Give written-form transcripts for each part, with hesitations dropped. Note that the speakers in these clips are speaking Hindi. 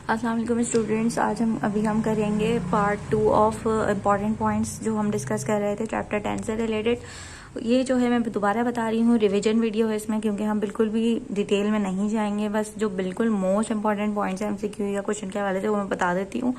अस्सलाम वालेकुम स्टूडेंट्स। आज हम करेंगे पार्ट 2 ऑफ इम्पॉर्टेंट पॉइंट्स जो हम डिस्कस कर रहे थे चैप्टर 10 से रिलेटेड। ये जो है मैं दोबारा बता रही हूँ, रिवीजन वीडियो है इसमें, क्योंकि हम बिल्कुल भी डिटेल में नहीं जाएंगे। बस जो बिल्कुल मोस्ट इंपॉर्टेंट पॉइंट्स हैं एमसीक्यू या क्वेश्चन के हवाले से वो मैं बता देती हूँ।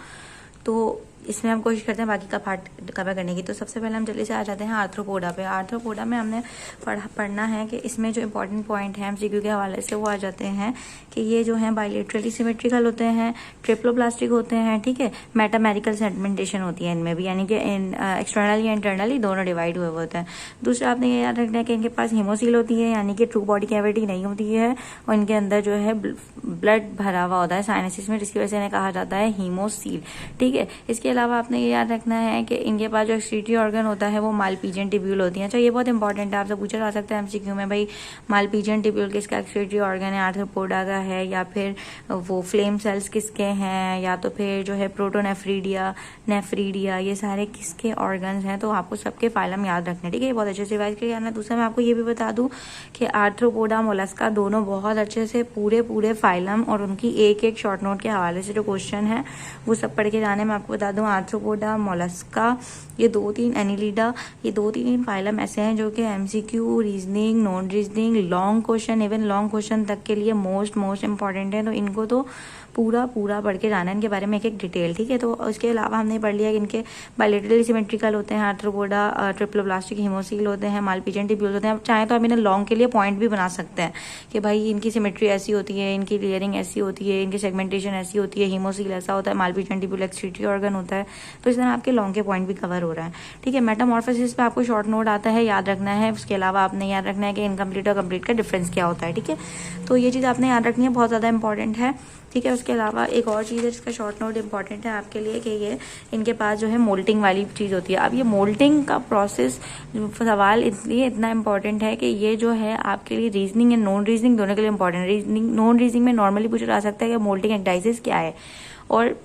तो इसमें हम कोशिश करते हैं बाकी का पार्ट कवर करने की। तो सबसे पहले हम जल्दी से आ जाते हैं आर्थ्रोपोडा पे। आर्थ्रोपोडा में हमने पढ़ना है कि इसमें जो इंपॉर्टेंट पॉइंट है एमसीक्यू के हवाले से वो आ जाते हैं कि ये जो है बायलेटरली सिमेट्रिकल होते हैं, ट्रिप्लोप्लास्टिक होते हैं, ठीक है। मेटामेरिकल सेगमेंटेशन होती है इनमें भी, यानी कि एक्सटर्नली या इंटरनली दोनों डिवाइड हुए होते हैं। दूसरा आपने ये याद रखना है कि इनके पास हीमोसील होती है, यानी कि ट्रू बॉडी कैविटी नहीं होती है, और इनके अंदर जो है ब्लड भरा हुआ होता है साइनसिस में, जिसकी वजह से इन्हें कहा जाता है हीमोसील, ठीक है। इसके अलावा आपने ये याद रखना है कि इनके पास जो एक्सक्रीटरी ऑर्गन होता है वो मालपीजियन टिब्यूल होती है। अच्छा, ये बहुत इंपॉर्टेंट है, आपसे पूछा जा सकता है एमसीक्यू में, भाई मालपीजियन टिब्यूल किसका एक्सक्रीटरी ऑर्गन है, आर्थ्रोपोडा का है, या फिर वो फ्लेम सेल्स किसके हैं, या तो फिर जो है प्रोटोनेफ्रीडिया, नेफ्रीडिया, ये सारे किसके ऑर्गन्स हैं। तो आपको सबके फाइलम याद रखने, ठीक है। ये बहुत अच्छे से रिवाइज करके आना। दूसरा मैं आपको ये भी बता दूं कि आर्थ्रोपोडा मोलस्का दोनों बहुत अच्छे से पूरे फाइलम और उनकी एक एक शॉर्ट नोट के हवाले से जो क्वेश्चन है वो सब पढ़ के जाने। मैं आपको बता दूं आर्थ्रोपोडा, मोलस्का, ये 2-3 एनिलिडा, ये 2-3 फाइलम ऐसे हैं जो कि MCQ, reasoning, non reasoning, long question, even long question तक के लिए मोस्ट इंपॉर्टेंट है। तो इनको तो पूरा पढ़ के जाना है, इनके बारे में एक डिटेल, ठीक है। तो उसके अलावा हमने पढ़ लिया कि इनके बायलेटरली सिमेट्रिकल होते हैं आर्थ्रोपोडा, ट्रिप्लोप्लास्टिक, हीमोसील होते हैं, मालपीजियन टिब्यूल्स होते हैं। आप चाहें तो आप इन्हें लॉन्ग के लिए पॉइंट भी बना सकते हैं कि भाई इनकी सिमेट्री ऐसी होती है, इनकी लेयरिंग ऐसी होती है, इनकी सेगमेंटेशन ऐसी होती है, हीमोसील ऐसा होता है, मालपीजियन टिब्यूल एक्सक्रीटरी ऑर्गन होता है। तो इस तरह आपके लॉन्ग के पॉइंट भी कवर हो रहा है, ठीक है। मेटामॉर्फोसिस पे आपको शॉर्ट नोट आता है, याद रखना है। उसके अलावा आपने याद रखना है कि इनकम्प्लीट और कंप्लीट का डिफरेंस क्या होता है, ठीक है। तो ये चीज़ आपने याद रखनी है, बहुत ज़्यादा इंपॉर्टेंट है, ठीक है। उसके अलावा एक और चीज़ है जिसका शॉर्ट नोट इंपॉर्टेंट है आपके लिए कि ये इनके पास जो है मोल्टिंग वाली चीज़ होती है। अब ये मोल्टिंग का प्रोसेस सवाल इसलिए इतना इंपॉर्टेंट है कि ये जो है आपके लिए रीजनिंग एंड नॉन रीजनिंग दोनों के लिए इंपॉर्टेंट है। रीजनिंग, नॉन रीजनिंग में नॉर्मली पूछा जा सकता है कि मोल्टिंग एक्टाइसिस क्या है, और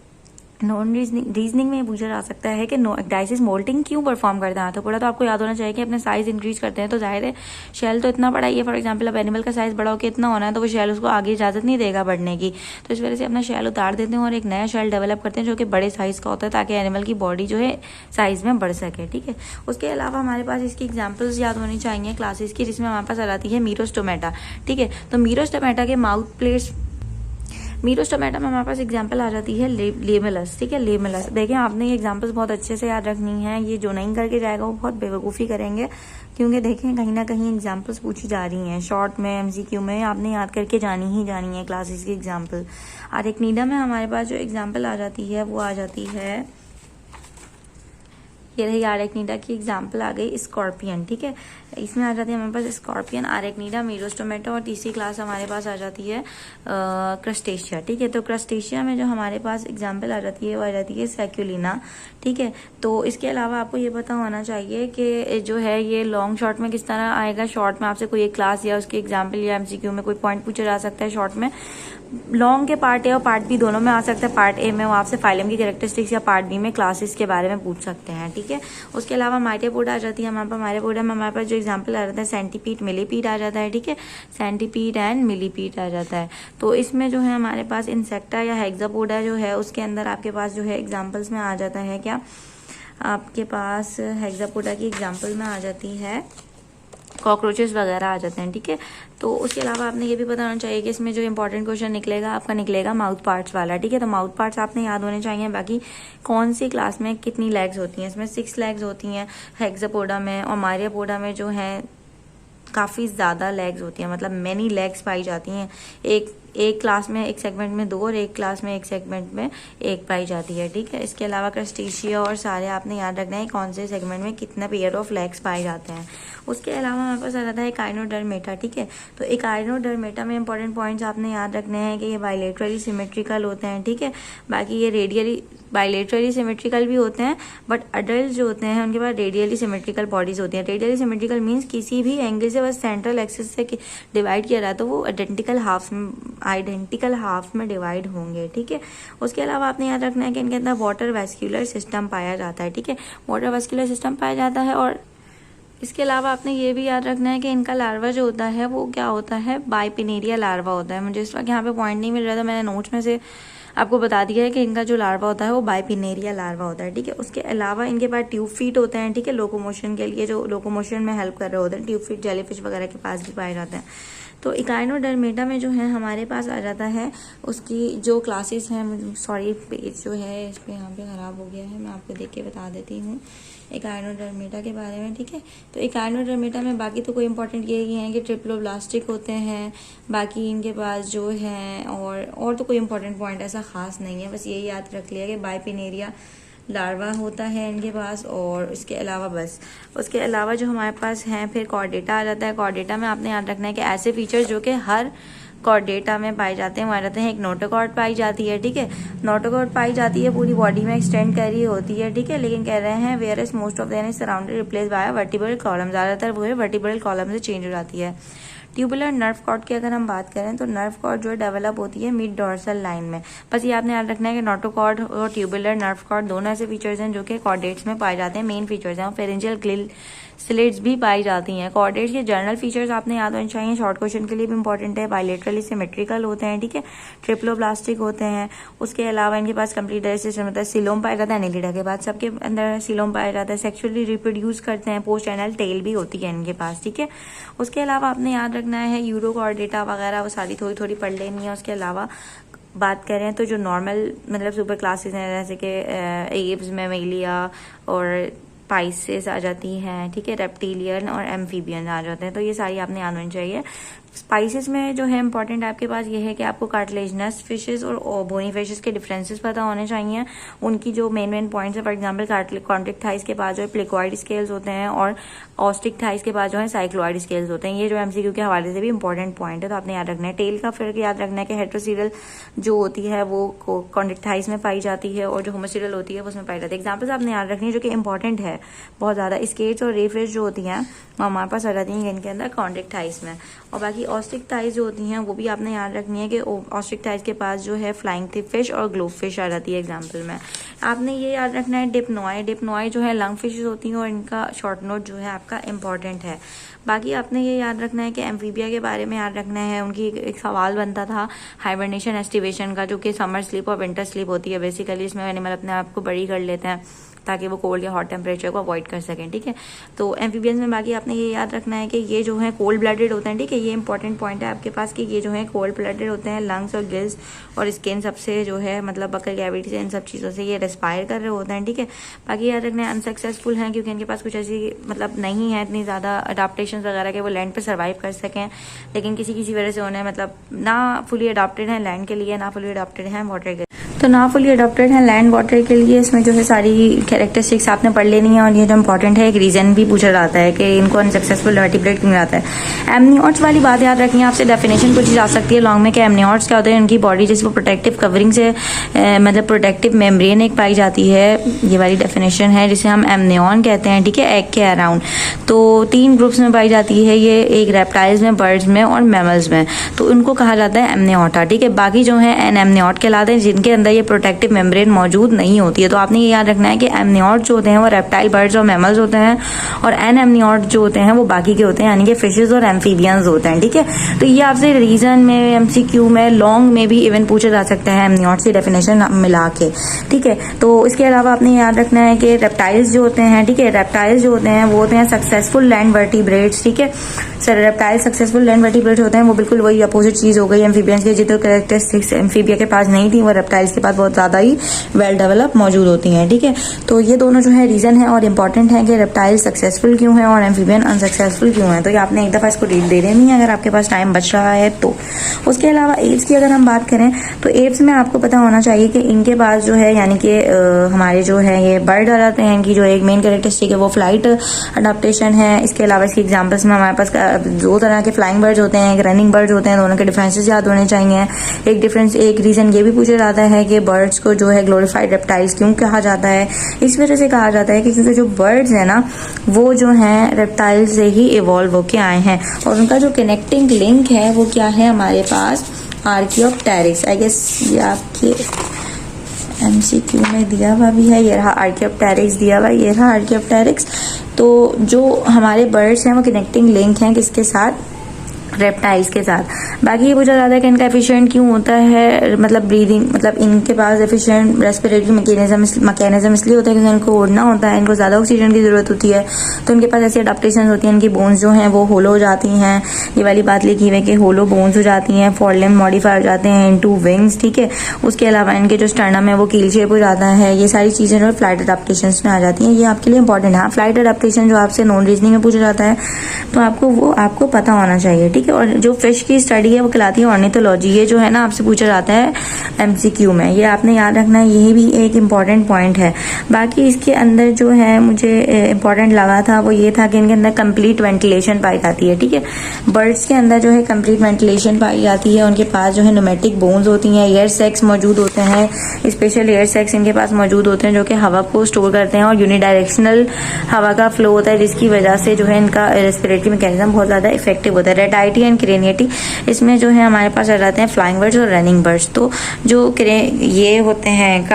नॉन रीजनिंग में पूछा जा सकता है कि एक्टाइसिस मोल्टिंग क्यों परफॉर्म करता है आर्थ्रोपोडा। तो आपको याद होना चाहिए कि अपने साइज इंक्रीज करते हैं तो जाहिर है शेल तो इतना बड़ा ही है। फॉर एग्जांपल अब एनिमल का साइज बड़ा होकर इतना होना है तो वो शेल उसको आगे इजाजत नहीं देगा बढ़ने की, तो इस वजह से अपना शेल उतार देते हैं और एक नया शेल डेवलप करते हैं जो कि बड़े साइज का होता है, ताकि एनिमल की बॉडी जो है साइज में बढ़ सके, ठीक है। उसके अलावा हमारे पास इसकी एग्जाम्पल्स याद होनी चाहिए क्लासेस की, जिसमें हमारे पास आ जाती है मीरोस्टोमेटा, ठीक है। तो मीरोस्टोमेटा के माउथ प्लेट्स, मीरोस्टोमेटा में हमारे पास एग्जाम्पल आ जाती है लेमेलस, ठीक है। लेमेलस देखें, आपने ये एग्जाम्पल्स बहुत अच्छे से याद रखनी है। ये जो नहीं करके जाएगा वो बहुत बेवकूफ़ी करेंगे, क्योंकि देखें कहीं ना कहीं एग्जाम्पल्स पूछी जा रही हैं शॉर्ट में, एमसीक्यू में, आपने याद करके जानी है क्लासेस की एग्जाम्पल। आरेक्निडा में हमारे पास जो एग्जाम्पल आ जाती है वो आ जाती है, ये रही आरेक्निडा की एग्जाम्पल आ गई स्कॉर्पियन, ठीक है। इसमें आ जाती है हमारे पास स्कॉर्पियन, आरेक्निडा, मीरोस्टोमेटा, और तीसरी क्लास हमारे पास आ जाती है क्रस्टेशिया, ठीक है। तो क्रस्टेशिया में जो हमारे पास एग्जाम्पल आ जाती है वो आ जाती है सैक्युलिना, ठीक है। तो इसके अलावा आपको ये पता होना चाहिए कि जो है ये लॉन्ग शॉर्ट में किस तरह आएगा। शॉर्ट में आपसे कोई एक क्लास या उसकी एग्जाम्पल या एमसीक्यू में कोई पॉइंट पूछा जा सकता है शॉर्ट में। लॉन्ग के पार्ट ए और पार्ट बी दोनों में आ सकता है। पार्ट ए में वो आपसे फाइलम की कैरेक्टरिस्टिक्स या पार्ट बी में क्लासेस के बारे में पूछ सकते हैं, ठीक है। उसके अलावा माइटेपोडा आ जाती है हमारे पास। माइटेपोडा में हमारे पास जो एग्जांपल आ जाता है सेंटीपीड, मिलीपीड आ जाता है, ठीक है। सेंटीपीड एंड मिलीपीड आ जाता है। तो इसमें जो है हमारे पास इंसेक्टा या हेक्सापोडा जो है उसके अंदर आपके पास जो है एग्जाम्पल्स में आ जाता है क्या, आपके पास हेक्सापोडा की एग्जाम्पल में आ जाती है कॉकरोचेस वगैरह आ जाते हैं, ठीक है। तो उसके अलावा आपने ये भी पता होना चाहिए कि इसमें जो इंपॉर्टेंट क्वेश्चन निकलेगा आपका निकलेगा माउथ पार्ट्स वाला, ठीक है। तो माउथ पार्ट्स आपने याद होने चाहिए। बाकी कौन सी क्लास में कितनी लेग्स होती हैं, इसमें 6 लेग्स होती हैं हेक्सापोडा में, और मायरियापोडा में जो है काफ़ी ज़्यादा लेग्स होती हैं, मतलब मैनी लेग्स पाई जाती हैं। एक क्लास में एक सेगमेंट में 2 और एक क्लास में एक सेगमेंट में 1 पाई जाती है, ठीक है। इसके अलावा क्रस्टेशिया और सारे आपने याद रखना है कौन से सेगमेंट में कितना पेयर ऑफ लेग्स पाए जाते हैं। उसके अलावा हमारे पास आ जाता है एकाइनोडर्मेटा, ठीक है। तो एकाइनोडर्मेटा में इंपॉर्टेंट पॉइंट्स आपने याद रखने हैं कि ये बायलेटरली सिमेट्रिकल होते हैं, ठीक है। बाकी ये रेडियली बायलेटरली सिमेट्रिकल भी होते हैं, बट अडल्ट जो होते हैं उनके पास रेडियली सिमेट्रिकल बॉडीज होती हैं। रेडियली सिमेट्रिकल मीन्स किसी भी एंगल से बस सेंट्रल एक्सिस से डिवाइड किया रहा है तो वो आइडेंटिकल हाफ में डिवाइड होंगे, ठीक है। उसके अलावा आपने याद रखना है कि इनके अंदर वाटर वेस्क्यूलर सिस्टम पाया जाता है, ठीक है। वाटर वेस्क्यूलर सिस्टम पाया जाता है, और इसके अलावा आपने ये भी याद रखना है कि इनका लार्वा जो होता है वो क्या होता है, बाइपिनेरिया लार्वा होता है। मुझे इस वक्त यहाँ पे पॉइंट नहीं मिल रहा था, मैंने नोट्स में से आपको बता दिया है कि इनका जो लार्वा होता है वो बाइपिनेरिया लार्वा होता है, ठीक है। उसके अलावा इनके पास ट्यूब फीट होते हैं, ठीक है, लोकोमोशन के लिए, जो लोकोमोशन में हेल्प कर रहे होते हैं। ट्यूब फीट जेलीफिश वगैरह के पास भी पाए जाते हैं। तो इकाइनोडर्मेटा में जो है हमारे पास आ जाता है उसकी जो क्लासेस हैं, सॉरी पेज जो है इस पे यहाँ पे ख़राब हो गया है, मैं आपको देख के बता देती हूँ इकाइनोडर्मेटा के बारे में, ठीक है। तो इकाइनोडर्मेटा में बाकी तो कोई इंपॉर्टेंट यही है कि ट्रिप्लोब्लास्टिक होते हैं, बाकी इनके पास जो है और तो कोई इंपॉर्टेंट पॉइंट ऐसा खास नहीं है, बस यही याद रख लिया कि बाइपिनेरिया लार्वा होता है इनके पास, और इसके अलावा बस उसके अलावा जो हमारे पास हैं फिर कॉर्डेटा आ जाता है। कॉर्डेटा में आपने याद रखना है कि ऐसे फीचर्स जो कि हर कॉर्डेटा में पाए जाते हैं, वहाँ रहते हैं। एक नोटोकॉर्ड पाई जाती है, ठीक है, नोटोकॉर्ड पाई जाती है, पूरी बॉडी में एक्सटेंड कर रही होती है, ठीक है, लेकिन कह रहे हैं where is most of then is surrounded replace by vertebral column, ज़्यादातर वो है वर्टिब्रल कॉलम से चेंज हो जाती है। ट्यूबुलर नर्व कॉर्ड की अगर हम बात करें तो नर्व कॉर्ड जो है डेवलप होती है मिड डॉर्सल लाइन में। बस ये आपने याद रखना है कि नोटोकॉर्ड और ट्यूबुलर नर्व कॉर्ड दोनों ऐसे फीचर्स हैं जो कि कॉर्डेट्स में पाए जाते हैं, मेन फीचर्स हैं। फेरेंजियल ग्लिल स्लिट्स भी पाई जाती हैं। कॉर्डेट्स के जर्नल फीचर्स आपने याद होने चाहिए, शॉर्ट क्वेश्चन के लिए भी इंपॉर्टेंट है। बायलेटरली सिमेट्रिकल होते हैं, ठीक है, ट्रिप्लोब्लास्टिक होते हैं। उसके अलावा इनके पास कंप्लीट सिस्टम होता है। सिलोम पाया जाता है एनिलिडा के बाद, सबके अंदर सिलोम पाया जाता है। सेक्सुअली रिप्रोड्यूस करते हैं, पोस्ट एनल टेल भी होती है इनके पास, ठीक है। उसके अलावा आपने याद रखना है यूरोकॉर्डेटा वगैरह वो सारी थोड़ी थोड़ी पढ़ लेनी है। उसके अलावा बात करें तो जो नॉर्मल मतलब सुपर क्लासेस हैं जैसे कि एब्स, मेमेलिया और पाइसेस आ जाती हैं, ठीक है, रेप्टिलियन और एम्फीबियन आ जाते हैं, तो ये सारी आपने याद होनी चाहिए। स्पाइसेस में जो है इंपॉर्टेंट आपके पास ये है कि आपको कार्टिलेजिनस फिशेस और बोनी फिशेस के डिफरेंसेस पता होने चाहिए, उनकी जो मेन पॉइंट्स है। फॉर एग्जांपल कॉन्ट्रिक थाइस के पास जो है प्लिकॉइड स्केल्स होते हैं और ऑस्टिक थाइस के पास जो है साइक्लोइड स्केल्स होते हैं। ये जो एमसीक्यू के हवाले से भी इंपॉर्टेंट पॉइंट है, तो आपने याद रखना है। टेल का फिर याद रखना है कि हेट्रोसीरल जो होती है वो कॉन्ट्रिक थाइस में पाई जाती है और जो होमोसीरल होती है वो उसमें पाई जाती है। एग्जाम्पल्स आपने याद रखनी है जो कि इंपॉर्टेंट है बहुत ज्यादा। स्केट्स और रेफिश जो होती हैं वो हमारे पास आ जाती हैं इनके अंदर कॉन्ट्रिक थाइस में। और बाकी ऑस्टिक थाइस जो होती हैं वो भी आपने याद रखनी है कि ऑस्ट्रिक थाइस के पास जो है फ्लाइंग फिश और ग्लोब फिश आ जाती है एग्जाम्पल में। आपने ये याद रखना है डिप्नॉय जो है लंग फिशेस होती हैं और इनका शॉर्ट नोट जो है आपका इंपॉर्टेंट है। बाकी आपने ये याद रखना है कि एम्फीबिया के बारे में याद रखना है। उनकी एक सवाल बनता था हाइबरनेशन एस्टिवेशन का, जो कि समर स्लीप और विंटर स्लीप होती है बेसिकली। इसमें एनिमल अपने आप को बड़ी कर लेते हैं ताकि वो कोल्ड या हॉट टेम्परेचर को अवॉइड कर सकें, ठीक है। तो एम्फीबियंस में बाकी आपने ये याद रखना है कि ये जो है कोल्ड ब्लडेड होते हैं, ठीक है, ये इंपॉर्टेंट पॉइंट है आपके पास कि ये जो है कोल्ड ब्लडेड होते हैं। लंग्स और गिल्स और स्किन सबसे जो है मतलब बकल कैविटी से इन सब चीज़ों से ये रेस्पायर कर रहे होते हैं, ठीक है। बाकी याद रखना है अनसक्सेसफुल हैं क्योंकि इनके पास कुछ ऐसी मतलब नहीं है इतनी ज़्यादा अडाप्टेशन वगैरह के वो लैंड पर सर्वाइव कर सकें, लेकिन किसी वजह से उन्हें मतलब ना फुली अडॉप्टेड है लैंड के लिए, ना फुली अडॉप्टेड है वाटर के लिए। तो ना फुली अडॉप्टेड है लैंड वाटर के लिए, इसमें जो है सारी कैरेक्टरिस्टिक्स आपने पढ़ लेनी है। और ये जो इंपॉर्टेंट है एक रीजन भी पूछा जाता है कि इनको अनसक्सेसफुल वर्टिब्रेट क्यों जाता है। एमनियोट्स वाली बात याद रखनी है, आपसे डेफिनेशन पूछी जा सकती है लॉन्ग में कि एमनियोट्स क्या होते हैं। इनकी बॉडी जिसको प्रोटेक्टिव कवरिंग से मतलब प्रोटेक्टिव मेम्ब्रेन एक पाई जाती है, ये वाली डेफिनेशन है जिसे हम एमनियन कहते हैं, ठीक है, एग के अराउंड। तो 3 ग्रुप्स में पाई जाती है ये, एक रेप्टाइल्स में, बर्ड्स में और मैमल्स में, तो उनको कहा जाता है एमनियोटा, ठीक है। बाकी जो है एन एमनियोट कहलाते हैं जिनके अंदर ये प्रोटेक्टिव मेम्ब्रेन मौजूद नहीं होती है। तो आपने ये याद रखना है कि एमनियोट जो होते हैं वो रेप्टाइल, बर्ड्स और मैमल्स होते हैं, और एन एमनियोट जो होते हैं वो बाकी के होते हैं यानी कि फिशेस और एम्फीबियंस होते हैं, ठीक है। तो ये आपसे रीजन में, एमसीक्यू में, लॉन्ग में भी इवन पूछे जा सकते हैं एमनियोट्स की डेफिनेशन मिला के, ठीक है। तो इसके अलावा आपने याद रखना है कि रेप्टाइल्स जो होते हैं, ठीक है, रेप्टाइल्स जो होते हैं वो होते हैं सक्सेसफुल लैंड वर्टिब्रेट्स, ठीक है। Sir reptile successful land vertebrates होते हैं, वो बिल्कुल वही अपोजिट चीज हो गई एम्फीबियंस की। जितने कैरेक्टरिस्टिक्स एम्फीबिया के पास नहीं थी वो रेप्टाइल्स के पास बहुत ज्यादा ही वेल डेवलप मौजूद होती हैं, ठीक है। तो ये दोनों जो है रीजन है और इंपॉर्टेंट है कि रेप्टाइल सक्सेसफुल क्यों है और एम्फीबियन अनसक्सेसफुल क्यों है। तो ये आपने एक दफा इसको रीड दे देनी है अगर आपके पास टाइम बच रहा है तो। उसके अलावा एप्स की अगर हम बात करें तो एप्स में आपको पता होना चाहिए कि इनके पास जो है यानी कि हमारे जो है ये बर्ड आ जाते हैं, इनकी जो एक मेन कैरेक्टरिस्टिक है वो फ्लाइट अडाप्टेशन है। इसके अलावा इसके एग्जाम्पल्स में हमारे पास 2 तरह के फ्लाइंग बर्ड्स होते हैं, एक रनिंग बर्ड्स होते हैं, दोनों के डिफरेंसेस याद होने चाहिए। एक रीजन ये भी पूछा जाता है कि बर्ड्स को जो है ग्लोरीफाइड रेप्टाइल्स क्यों कहा जाता है। इस वजह से कहा जाता है कि क्योंकि जो बर्ड्स है ना वो जो है रेप्टाइल से ही इवॉल्व होके आए हैं और उनका जो कनेक्टिंग लिंक है वो क्या है हमारे पास आर्कियोप्टेरिक्स। आई गेस ये आपके एमसीक्यू में दिया हुआ भी है, ये रहा आर्कियोप्टेरिक्स दिया हुआ, ये रहा आर्कियोप्टेरिक्स। तो जो हमारे बर्ड्स हैं वो कनेक्टिंग लिंक हैं किसके साथ, रेप्टाइल्स के साथ। बाकी ये पूछा जाता है कि इनका एफिशिएंट क्यों होता है, मतलब ब्रीदिंग, मतलब इनके पास एफिशिएंट रेस्पिरेटरी मैकेनिज्म इसलिए होता है क्योंकि इनको उड़ना होता है, इनको ज़्यादा ऑक्सीजन की ज़रूरत होती है, तो इनके पास ऐसी अडेप्टेशन होती है, इनकी बोन्स जो हैं वो होलो हो जाती हैं। ये वाली बात लिखी हुई है कि होलो बोन्स हो जाती हैं, फोर लिम्ब मॉडिफाई हो जाते हैं इनटू विंग्स, ठीक है। उसके अलावा इनके जो स्टर्नम है वो कील शेप हो जाता है। ये सारी चीज़ें जो फ्लाइट अडेप्टेशन में आ जाती हैं, ये आपके लिए इंपॉर्टेंट है। फ्लाइट अडेप्टेशन जो आपसे नॉन रीजनिंग में पूछा जाता है तो आपको पता होना चाहिए, ठीक है। और जो फिश की स्टडी है वो कहलाती है ऑर्निथोलॉजी। ये जो है ना आपसे पूछा जाता है एमसीक्यू में, ये आपने याद रखना है, यही भी एक इम्पॉर्टेंट पॉइंट है। बाकी इसके अंदर जो है मुझे इम्पॉर्टेंट लगा था वो ये था कि इनके अंदर कंप्लीट वेंटिलेशन पाई जाती है, ठीक है। बर्ड्स के अंदर जो है कंप्लीट वेंटिलेशन पाई जाती है। उनके पास जो है न्यूमेटिक बोन्स होती हैं, एयर सैक्स मौजूद होते हैं, स्पेशल एयर सैक्स इनके पास मौजूद होते हैं जो कि हवा को स्टोर करते हैं, और यूनिडायरेक्शनल हवा का फ्लो होता है जिसकी वजह से जो है इनका रेस्पिरेटरी मैकेनिज्म बहुत ज़्यादा इफेक्टिव होता है। रेटाइटी एंड क्रेनियटी, इसमें जो है हमारे पास आ जाते हैं फ्लाइंग बर्ड्स और रनिंग बर्ड्स। तो जो ये होते हैं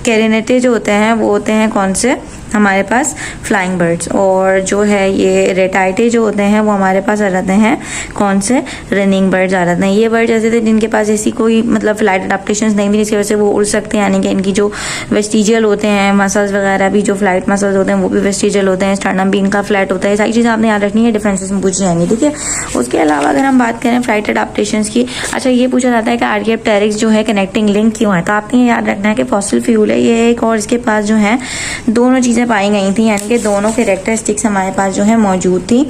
कैरिनेटे जो होते हैं वो होते हैं कौन से, हमारे पास फ्लाइंग बर्ड्स, और जो है ये रेटाइटे जो होते हैं वो हमारे पास आ जाते हैं कौन से, रनिंग बर्ड्स आ जाते हैं। ये बर्ड्स ऐसे थे जिनके पास ऐसी कोई मतलब फ्लाइट अडेप्टेशंस नहीं थी जिसकी वजह से वो उड़ सकते हैं, यानी कि इनकी जो वेस्टिजियल होते हैं मसल्स वगैरह भी, जो फ्लाइट मसल्स होते हैं वो भी वेस्टिजियल होते हैं, स्टर्नम भी इनका फ्लैट होता है। सारी चीज़ें आपने याद रखनी है, डिफरेंसेस में पूछी जाएंगी, ठीक है। उसके अलावा अगर हम बात करें फ्लाइट अडेप्टेशंस की, अच्छा ये पूछा जाता है कि आर्कियोप्टेरिक्स जो है कनेक्टिंग लिंक क्यों है, तो आपने ये याद रखना है कि फॉसिल फ्यूल है ये एक, और इसके पास जो है दोनों चीज़ें पाई गई थी, यानी कि दोनों कैरेक्टरिस्टिक्स हमारे पास जो है मौजूद थी।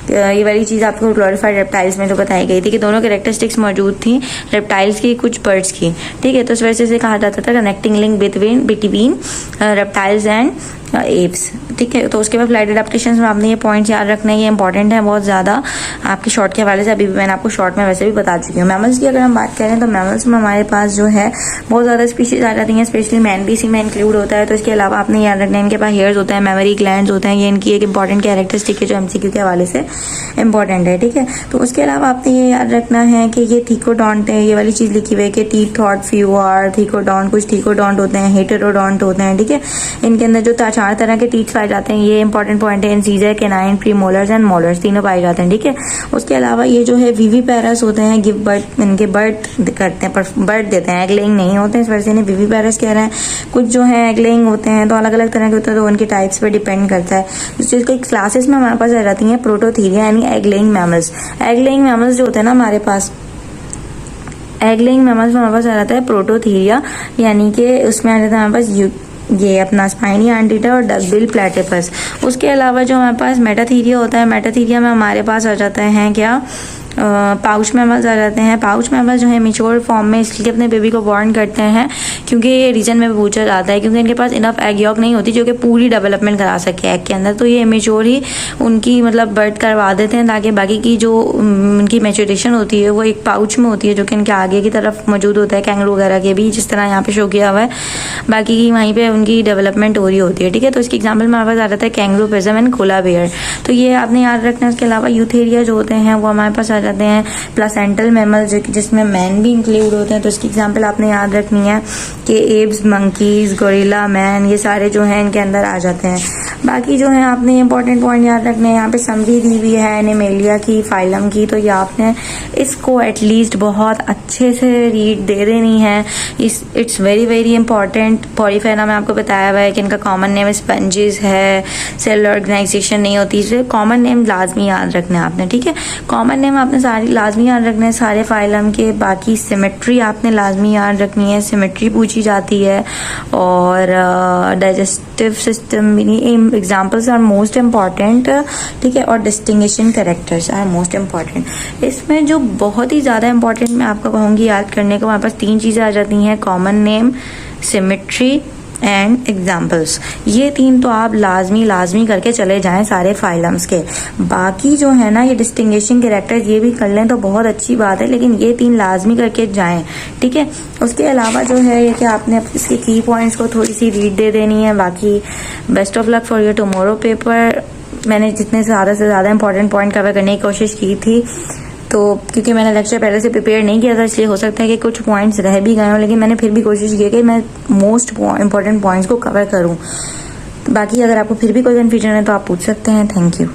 ये वाली चीज़ आपको क्लोरीफाइड रेप्टाइल्स में जो बताई गई थी कि दोनों कैरेक्टरिस्टिक्स मौजूद थी रेप्टाइल्स की, कुछ बर्ड्स की, ठीक है। तो इस वजह से कहा जाता था connecting link between reptiles and apps, ठीक है। तो उसके बाद फ्लाइट अडेप्टेशंस में आपने ये पॉइंट्स याद रखना है, ये इंपॉर्टेंट है बहुत ज़्यादा आपके शॉर्ट के हवाले से, अभी भी मैंने आपको शॉर्ट में वैसे भी बता चुकी हूँ। मैमल्स की अगर हम बात करें तो मैमल्स में हमारे पास जो है बहुत ज़्यादा स्पीशीज आ जाती हैं, स्पेशली मैन भी इसी में इंक्लूड होता है। तो इसके अलावा आपने याद रखना है इनके पास हेयर्स होते हैं, मेमोरी ग्लैंड्स होते हैं, ये इनकी एक इंपॉर्टेंट कैरेक्टरिस्टिक है जो एमसीक्यू के हवाले से इंपॉर्टेंट है, ठीक है। तो उसके अलावा आपने ये याद रखना है कि ये थीकोडोंट है, ये वाली चीज़ लिखी हुई है कि teeth thought few are thecodont, कुछ थीकोडोंट होते हैं, हेटेरोडोंट होते हैं, ठीक है। इनके अंदर जो 4 तरह के टीथ पाए जाते हैं, ये इंपॉर्टेंट पॉइंट है। Incisor, canine, premolars and molars तीनों पाए जाते हैं, ठीक है। उसके अलावा ये जो है विविपेरस होते हैं, गिव बर्थ, इनके बर्थ करते हैं पर बर्थ देते हैं, एग लेइंग नहीं होते हैं, इस वजह से इन्हें विविपेरस कह रहे हैं। कुछ जो है एग लेइंग होते हैं, तो अलग अलग तरह के होते हैं, तो उनके टाइप्स पे डिपेंड करता है। जिसकी क्लासेस में हमारे पास आ जाती हैं प्रोटोथीरिया यानी egg laying mammals. Egg laying mammals जो होते हैं ना हमारे पास, एग लेइंग मैमल्स में हमारे पास आ जाता है प्रोटोथीरिया, यानी कि उसमें आ जाता है हमारे पास ये अपना स्पाइनी एंटीटा और डकबिल प्लेटिपस। उसके अलावा जो हमारे पास मेटाथीरिया होता है, मेटाथीरिया में हमारे पास आ जाता है क्या, पाउच मैमल्स आ जाते हैं। पाउच मैमल्स जो है मेच्योर फॉर्म में इसलिए अपने बेबी को बॉर्न करते हैं क्योंकि ये रीजन में पूछा जाता है, क्योंकि इनके पास इनफ एग यॉक नहीं होती जो कि पूरी डेवलपमेंट करा सके एग के अंदर, तो ये मेच्योर ही उनकी मतलब बर्थ करवा देते हैं ताकि बाकी की जो उनकी मेच्योरेशन होती है वो एक पाउच में होती है जो कि इनके आगे की तरफ मौजूद होता है, कैंगरू वगैरह के भी जिस तरह यहाँ पे शो किया हुआ है, बाकी की वहीं पर उनकी डेवलपमेंट हो रही होती है, ठीक है। तो इसकी एग्जाम्पल में हमारे पास आ जाता है कैंगरू पिजम एंड कोला बेयर, तो ये आपने याद रखना है। उसके अलावा यूथेरिया जो होते हैं वो हमारे पास आ जाते हैं प्लासेंटल मैमल जिसमें मैन भी इंक्लूड होते हैं, तो इसकी एग्जांपल आपने याद रखनी है कि एब्स, मंकीज, गोरिल्ला, मैन, ये सारे जो हैं इनके अंदर आ जाते हैं। बाकी जो है आपने इंपॉर्टेंट पॉइंट याद रखने हैं, यहाँ पे समरी दी हुई है एनिमेलिया की, फाइलम की, तो ये आपने इसको एटलीस्ट बहुत अच्छे से रीड दे देनी है। It's very very important. Porifera में आपको बताया हुआ है कि इनका कॉमन नेम स्पंजेस है, सेल ऑर्गेनाइजेशन नहीं होती, इसलिए कॉमन नेम लाजमी याद रखना है आपने, ठीक है। कॉमन नेम आपने सारी लाजमी याद रखना है सारे फाइलम के। बाकी सिमेट्री आपने लाजमी याद रखनी है, सिमेट्री पूछी जाती है, और digestive system examples are most important, ठीक है, और distinguishing characters are most important. इसमें जो बहुत ही ज़्यादा इंपॉर्टेंट मैं आपको कहूँगी याद करने को, हमारे पास 3 चीज़ें आ जाती हैं, common name, symmetry and examples. ये 3 तो आप लाजमी करके चले जाएं सारे फाइलम्स के। बाकी जो है ना ये डिस्टिंग्विशिंग कैरेक्टर्स ये भी कर लें तो बहुत अच्छी बात है, लेकिन ये 3 लाजमी करके जाएं, ठीक है। उसके अलावा जो है ये कि आपने इसके की पॉइंट्स को थोड़ी सी रीड दे देनी है। बाकी best of luck for your tomorrow paper. मैंने जितने से ज़्यादा इंपॉर्टेंट पॉइंट कवर करने की कोशिश की थी, तो क्योंकि मैंने लेक्चर पहले से प्रिपेयर नहीं किया था इसलिए हो सकता है कि कुछ पॉइंट्स रह भी गए हों, लेकिन मैंने फिर भी कोशिश की कि मैं मोस्ट इंपॉर्टेंट पॉइंट्स को कवर करूं। बाकी अगर आपको फिर भी कोई कन्फ्यूजन है तो आप पूछ सकते हैं। Thank you.